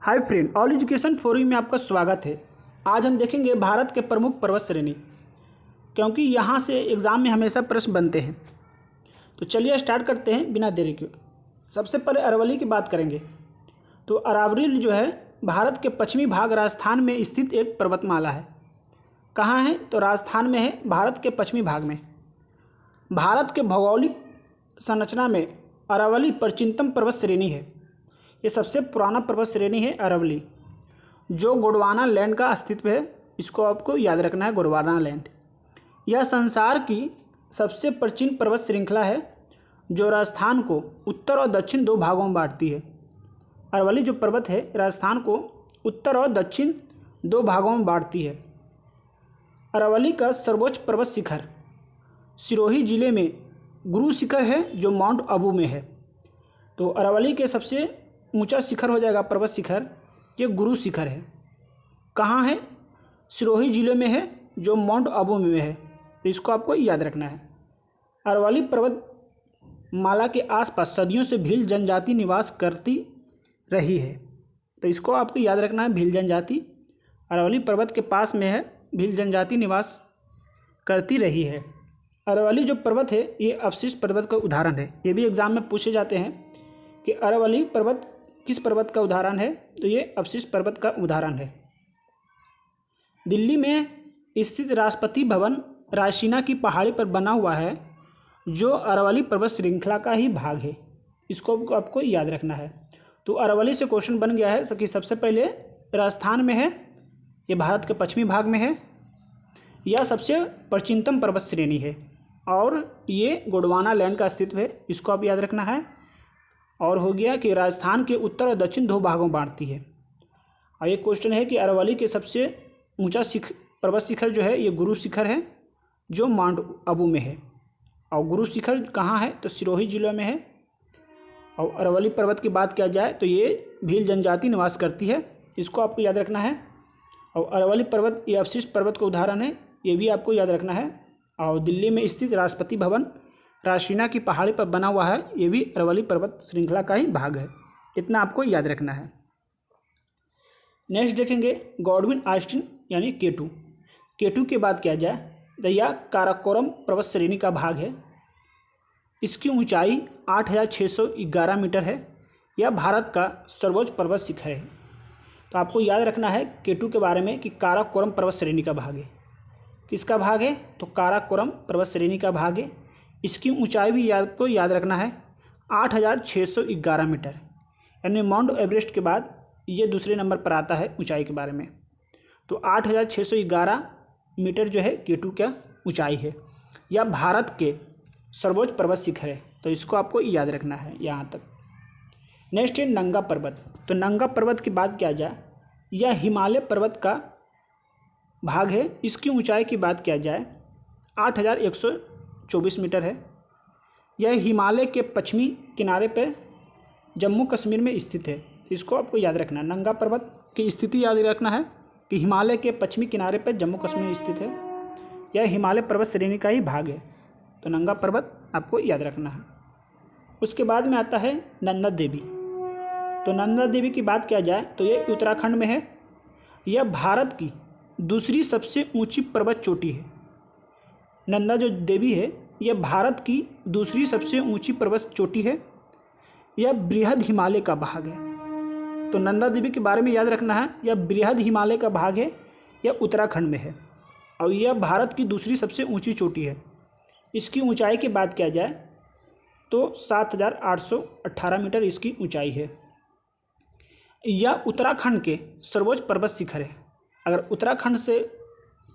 Hi friend, all education forum में आपका स्वागत है। आज हम देखेंगे भारत के प्रमुख पर्वत श्रेणी, क्योंकि यहाँ से एग्ज़ाम में हमेशा प्रश्न बनते हैं। तो चलिए स्टार्ट करते हैं बिना देरी के। सबसे पहले अरावली की बात करेंगे। तो अरावली जो है भारत के पश्चिमी भाग राजस्थान में स्थित एक पर्वतमाला है। कहाँ है? तो राजस्थान में है, भारत के पश्चिमी भाग में। भारत के भौगोलिक संरचना में अरावली प्राचीनतम पर्वत श्रेणी है। ये सबसे पुराना पर्वत श्रेणी है अरावली, जो गोंडवाना लैंड का अस्तित्व है। इसको आपको याद रखना है, गोंडवाना लैंड। यह संसार की सबसे प्राचीन पर्वत श्रृंखला है, जो राजस्थान को उत्तर और दक्षिण दो भागों में बांटती है। अरावली जो पर्वत है राजस्थान को उत्तर और दक्षिण दो भागों में बांटती है। अरावली का सर्वोच्च पर्वत शिखर सिरोही जिले में गुरु शिखर है, जो माउंट आबू में है। तो अरावली के सबसे ऊंचा शिखर हो जाएगा पर्वत शिखर, ये गुरु शिखर है। कहाँ है? सिरोही जिले में है, जो माउंट आबू में है। तो इसको आपको याद रखना है। अरावली पर्वत माला के आसपास सदियों से भील जनजाति निवास करती रही है। तो इसको आपको याद रखना है, भील जनजाति अरावली पर्वत के पास में है, भील जनजाति निवास करती रही है। अरावली जो पर्वत है ये अवशिष्ट पर्वत का उदाहरण है। ये भी एग्जाम में पूछे जाते हैं कि अरावली पर्वत किस पर्वत का उदाहरण है। तो ये अवशिष्ट पर्वत का उदाहरण है। दिल्ली में स्थित राष्ट्रपति भवन रायसीना की पहाड़ी पर बना हुआ है, जो अरावली पर्वत श्रृंखला का ही भाग है। इसको आपको याद रखना है। तो अरावली से क्वेश्चन बन गया है कि सबसे पहले राजस्थान में है, ये भारत के पश्चिमी भाग में है, यह सबसे प्राचीनतम पर्वत श्रेणी है और ये गोंडवाना लैंड का अस्तित्व है। इसको आप याद रखना है। और हो गया कि राजस्थान के उत्तर और दक्षिण दो भागों में बांटती है। और ये क्वेश्चन है कि अरावली के सबसे ऊंचा पर्वत शिखर जो है ये गुरु शिखर है, जो माउंट आबू में है। और गुरु शिखर कहाँ है? तो सिरोही जिले में है। और अरावली पर्वत की बात किया जाए तो ये भील जनजाति निवास करती है। इसको आपको याद रखना है। और अरावली पर्वत ये अवशिष्ट पर्वत का उदाहरण है, ये भी आपको याद रखना है। और दिल्ली में स्थित राष्ट्रपति भवन रायसीना की पहाड़ी पर बना हुआ है, ये भी अरावली पर्वत श्रृंखला का ही भाग है। इतना आपको याद रखना है। नेक्स्ट देखेंगे गॉडविन ऑस्टिन यानी केटू। केटू की बात किया जाए तो यह काराकोरम पर्वत श्रेणी का भाग है। इसकी ऊंचाई 8611 मीटर है। यह भारत का सर्वोच्च पर्वत शिखर है। तो आपको याद रखना है केटू के बारे में कि काराकोरम पर्वत श्रेणी का भाग है। किसका भाग है? तो काराकोरम पर्वत श्रेणी का भाग है। इसकी ऊंचाई भी आपको याद रखना है, 8611 मीटर। यानी माउंट एवरेस्ट के बाद ये दूसरे नंबर पर आता है ऊंचाई के बारे में। तो 8611 मीटर जो है केटू का ऊंचाई है। यह भारत के सर्वोच्च पर्वत शिखर है। तो इसको आपको याद रखना है यहाँ तक। नेक्स्ट है नंगा पर्वत। तो नंगा पर्वत की बात किया जाए, यह हिमालय पर्वत का भाग है। इसकी ऊंचाई की बात किया जाए 8124 मीटर है। यह हिमालय के पश्चिमी किनारे पर जम्मू कश्मीर में स्थित है। इसको आपको याद रखना है। नंगा पर्वत की स्थिति याद रखना है कि हिमालय के पश्चिमी किनारे पर जम्मू कश्मीर में स्थित है। यह हिमालय पर्वत श्रेणी का ही भाग है। तो नंगा पर्वत आपको याद रखना है। उसके बाद में आता है नंदा देवी। तो नंदा देवी की बात किया जाए तो ये उत्तराखंड में है। यह भारत की दूसरी सबसे ऊंची पर्वत चोटी है। नंदा जो देवी है यह भारत की दूसरी सबसे ऊंची पर्वत चोटी है। यह बृहद हिमालय का भाग है। तो नंदा देवी के बारे में याद रखना है, यह बृहद हिमालय का भाग है। यह उत्तराखंड में है और यह भारत की दूसरी सबसे ऊंची चोटी है। इसकी ऊंचाई की बात किया जाए तो 7818 मीटर इसकी ऊंचाई है। यह उत्तराखंड के सर्वोच्च पर्वत शिखर है। अगर उत्तराखंड से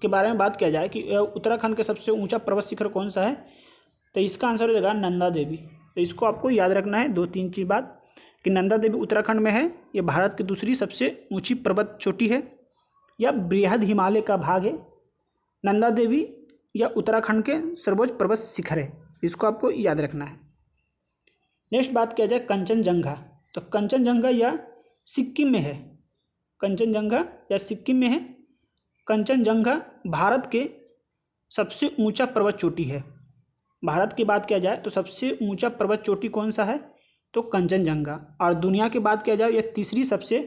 के बारे में बात किया जाए कि उत्तराखंड के सबसे ऊंचा पर्वत शिखर कौन सा है, तो इसका आंसर हो जाएगा नंदा देवी। तो इसको आपको याद रखना है, 2-3 चीज़ बात कि नंदा देवी उत्तराखंड में है। यह भारत की दूसरी सबसे ऊंची पर्वत चोटी है। यह बृहद हिमालय का भाग है। नंदा देवी यह उत्तराखंड के सर्वोच्च पर्वत शिखर है। इसको आपको याद रखना है। नेक्स्ट बात किया जाए कंचनजंगा। तो कंचनजंगा यह सिक्किम में है। कंचनजंगा या सिक्किम में है। कंचनजंगा भारत के सबसे ऊंचा पर्वत चोटी है। भारत की बात किया जाए तो सबसे ऊंचा पर्वत चोटी कौन सा है? तो कंचनजंगा। और दुनिया की बात किया जाए यह तीसरी सबसे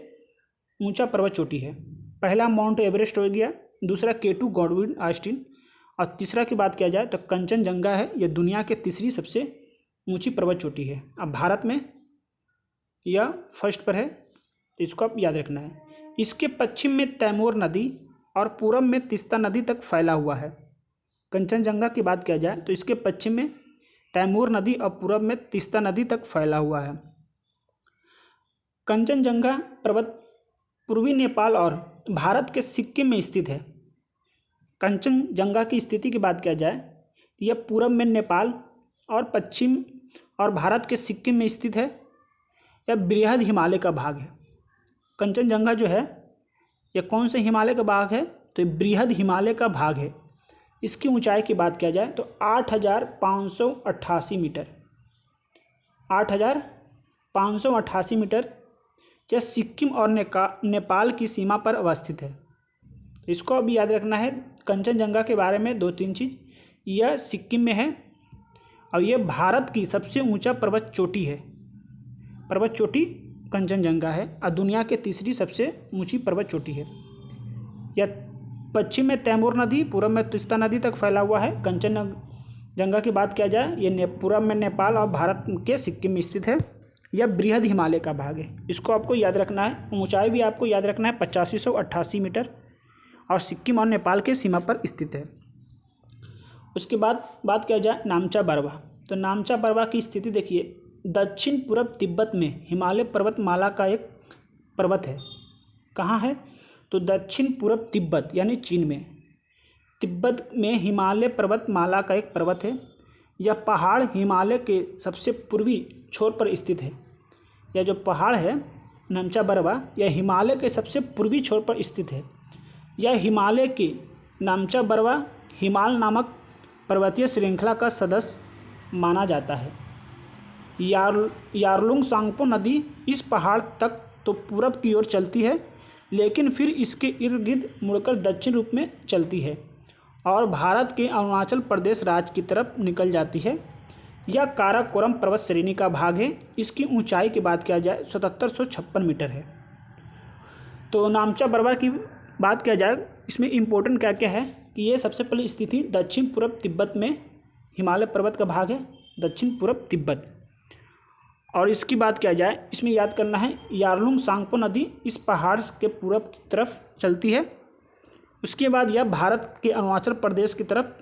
ऊंचा पर्वत चोटी है। पहला माउंट एवरेस्ट हो गया, दूसरा K2 गॉडविन ऑस्टिन, और तीसरा की बात किया जाए तो कंचनजंगा है। यह दुनिया के तीसरी सबसे ऊंची पर्वत चोटी है। अब भारत में यह फर्स्ट पर है, तो इसको आप याद रखना है। इसके पश्चिम में तैमूर नदी और पूरब में तीस्ता नदी तक फैला हुआ है। कंचनजंगा की बात किया जाए तो इसके पश्चिम में तैमूर नदी और पूरब में तीस्ता नदी तक फैला हुआ है। कंचनजंगा पर्वत पूर्वी नेपाल और भारत के सिक्किम में स्थित है। कंचनजंगा की स्थिति की बात किया जाए तो यह पूरब में नेपाल और पश्चिम और भारत के सिक्किम में स्थित है। यह बृहद हिमालय का भाग है। कंचनजंगा जो है यह कौन से हिमालय का भाग है, तो ये बृहद हिमालय का भाग है। इसकी ऊंचाई की बात किया जाए तो 8,588 मीटर, 8,588 मीटर। यह सिक्किम और नेपाल की सीमा पर अवस्थित है। तो इसको अभी याद रखना है कंचनजंगा के बारे में 2-3 चीज़। यह सिक्किम में है और यह भारत की सबसे ऊंचा पर्वत चोटी है। पर्वत चोटी कंचनजंगा है और दुनिया के तीसरी सबसे ऊंची पर्वत चोटी है। यह पश्चिम में तैमूर नदी, पूरब में तीस्ता नदी तक फैला हुआ है। कंचनजंगा की बात किया जाए ये पूरब में नेपाल और भारत के सिक्किम में स्थित है। यह बृहद हिमालय का भाग है। इसको आपको याद रखना है। ऊंचाई भी आपको याद रखना है 8588 मीटर और सिक्किम और नेपाल के सीमा पर स्थित है। उसके बाद बात किया जाए नामचा बरवा, तो नामचा बरवा की स्थिति देखिए, दक्षिण पूर्व तिब्बत में हिमालय पर्वतमाला का एक पर्वत है। कहाँ है, तो दक्षिण पूर्व तिब्बत यानी चीन में, तिब्बत में हिमालय पर्वतमाला का एक पर्वत है। यह पहाड़ हिमालय के सबसे पूर्वी छोर पर स्थित है। यह जो पहाड़ है नामचा बरवा, यह हिमालय के सबसे पूर्वी छोर पर स्थित है। यह हिमालय के नामचा बरवा हिमाल नामक पर्वतीय श्रृंखला का सदस्य माना जाता है। यारलुंग सांगपो नदी इस पहाड़ तक तो पूरब की ओर चलती है, लेकिन फिर इसके इर्द गिर्द मुड़कर दक्षिण रूप में चलती है और भारत के अरुणाचल प्रदेश राज्य की तरफ निकल जाती है। यह काराकोरम पर्वत श्रेणी का भाग है। इसकी ऊंचाई की बात किया जाए 7756 मीटर है। तो नामचा बरवा की बात किया जाए, इसमें इम्पोर्टेंट क्या क्या है कि ये सबसे पहले स्थिति दक्षिण पूर्व तिब्बत में हिमालय पर्वत का भाग है, दक्षिण पूर्व तिब्बत। और इसकी बात किया जाए, इसमें याद करना है यारलुंग सांगपो नदी इस पहाड़ के पूरब की तरफ चलती है। उसके बाद यह भारत के अरुणाचल प्रदेश की तरफ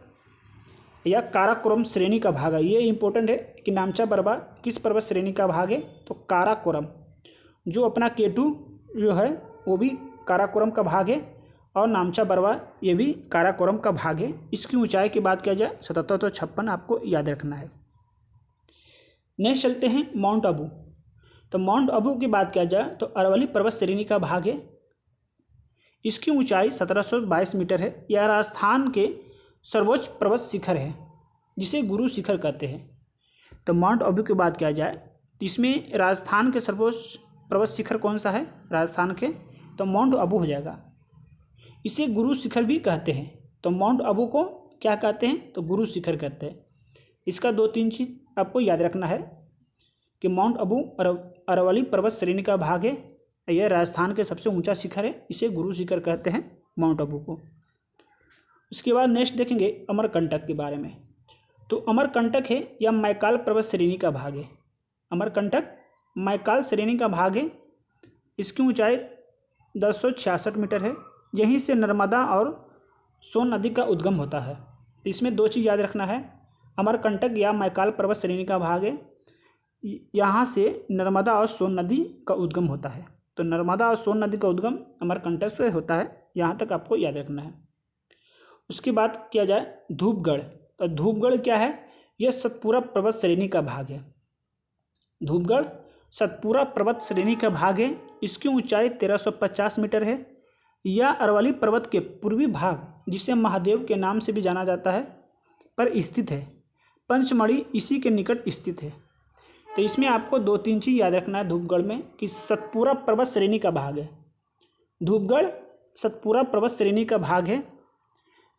यह काराकोरम श्रेणी का भाग है। ये इंपॉर्टेंट है कि नामचा बरवा किस पर्वत श्रेणी का भाग है, तो काराकोरम। जो अपना K2 जो है वो भी काराकोरम का भाग है और नामचा बरवा ये भी काराकोरम का भाग है। इसकी ऊंचाई की बात किया जाए 7756 आपको याद रखना है। नेक्स्ट चलते हैं माउंट आबू। तो माउंट आबू की बात किया जाए तो अरवली पर्वत श्रेणी का भाग है। इसकी ऊंचाई 1722 मीटर है। यह राजस्थान के सर्वोच्च पर्वत शिखर है जिसे गुरु शिखर कहते हैं। तो माउंट आबू की बात किया जाए तो इसमें राजस्थान के सर्वोच्च पर्वत शिखर कौन सा है राजस्थान के, तो माउंट आबू हो जाएगा। इसे गुरु शिखर भी कहते हैं। तो माउंट आबू को क्या कहते हैं, तो गुरु शिखर कहते हैं। इसका 2-3 चीज़ आपको याद रखना है कि माउंट आबू अरवली पर्वत श्रेणी का भाग है। यह राजस्थान के सबसे ऊंचा शिखर है, इसे गुरु शिखर कहते हैं माउंट आबू को। उसके बाद नेक्स्ट देखेंगे अमरकंटक के बारे में। तो अमरकंटक है यह मैकाल पर्वत श्रेणी का भाग है। अमरकंटक मैकाल श्रेणी का भाग है। इसकी ऊंचाई 1066 मीटर है। यहीं से नर्मदा और सोन नदी का उद्गम होता है। तो इसमें 2 चीज़ याद रखना है। अमरकंटक या मैकाल पर्वत श्रेणी का भाग है। यहाँ से नर्मदा और सोन नदी का उद्गम होता है। तो नर्मदा और सोन नदी का उद्गम अमरकंटक से होता है। यहाँ तक आपको याद रखना है। उसकी बात किया जाए धूपगढ़। तो धूपगढ़ क्या है, यह सतपुरा पर्वत श्रेणी का भाग है। धूपगढ़ सतपुरा पर्वत श्रेणी का भाग है। इसकी ऊंचाई 1350 मीटर है। यह अरवली पर्वत के पूर्वी भाग जिसे महादेव के नाम से भी जाना जाता है पर स्थित है। पंचमढ़ी इसी के निकट स्थित है। तो इसमें आपको 2-3 चीज़ याद रखना है धूपगढ़ में कि सतपुरा पर्वत श्रेणी का भाग है। धूपगढ़ सतपुरा पर्वत श्रेणी का भाग है।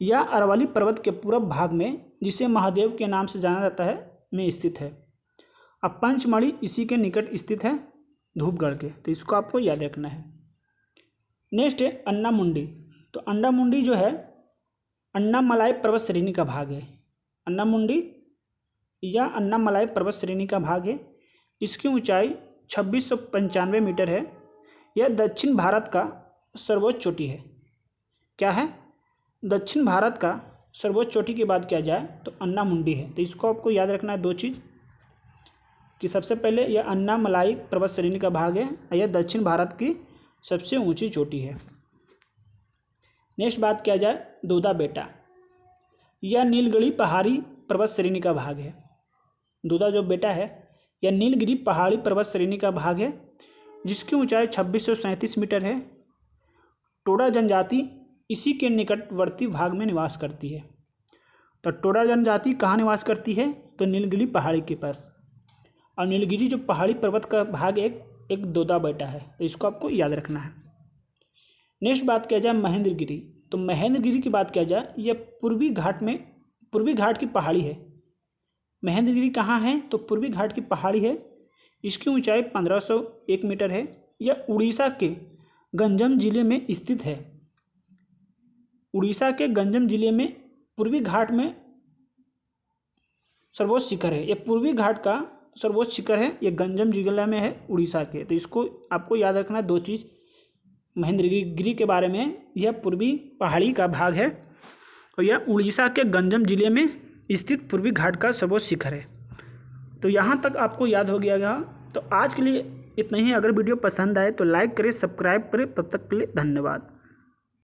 यह अरवली पर्वत के पूर्व भाग में जिसे महादेव के नाम से जाना जाता है में स्थित है। अब पंचमढ़ी इसी के निकट स्थित है धूपगढ़ के। तो इसको आपको याद रखना है। नेक्स्ट है अन्नामुंडी। तो अन्नामुंडी जो है अन्नामलाई पर्वत श्रेणी का भाग है। अन्नामुंडी या अन्नामलाई पर्वत श्रेणी का भाग है। इसकी ऊंचाई 2695 मीटर है। यह दक्षिण भारत का सर्वोच्च चोटी है। क्या है? दक्षिण भारत का सर्वोच्च चोटी की बात किया जाए तो अन्नामुंडी है। तो इसको आपको याद रखना है दो चीज़, कि सबसे पहले यह अन्नामलाई पर्वत श्रेणी का भाग है और यह दक्षिण भारत की सबसे ऊंची चोटी है। नेक्स्ट बात किया जाए दोदा बेटा। यह नीलगिरी पहाड़ी पर्वत श्रेणी का भाग है। दोदा जो बेटा है यह नीलगिरी पहाड़ी पर्वत श्रेणी का भाग है, जिसकी ऊंचाई 2637 मीटर है। टोडा जनजाति इसी के निकटवर्ती भाग में निवास करती है। तो टोडा जनजाति कहाँ निवास करती है? तो नीलगिरी पहाड़ी के पास। और नीलगिरी जो पहाड़ी पर्वत का भाग एक दोदा बेटा है। तो इसको आपको याद रखना है। नेक्स्ट बात किया जाए महेंद्रगिरी। तो महेंद्रगिरी की बात किया जाए यह पूर्वी घाट की पहाड़ी है। महेंद्रगिरी कहाँ है? तो पूर्वी घाट की पहाड़ी है। इसकी ऊंचाई 1501 मीटर है। यह उड़ीसा के गंजम जिले में स्थित है। उड़ीसा के गंजम जिले में पूर्वी घाट में सर्वोच्च शिखर है। यह पूर्वी घाट का सर्वोच्च शिखर है। यह गंजम जिला में है उड़ीसा के। तो इसको आपको याद रखना है दो चीज़ महेंद्रगिरी के बारे में। यह पूर्वी पहाड़ी का भाग है और यह उड़ीसा के गंजम जिले में स्थित पूर्वी घाट का सर्वोच्च शिखर है। तो यहाँ तक आपको याद हो गया। तो आज के लिए इतना ही। अगर वीडियो पसंद आए तो लाइक करें, सब्सक्राइब करें। तब तक के लिए धन्यवाद।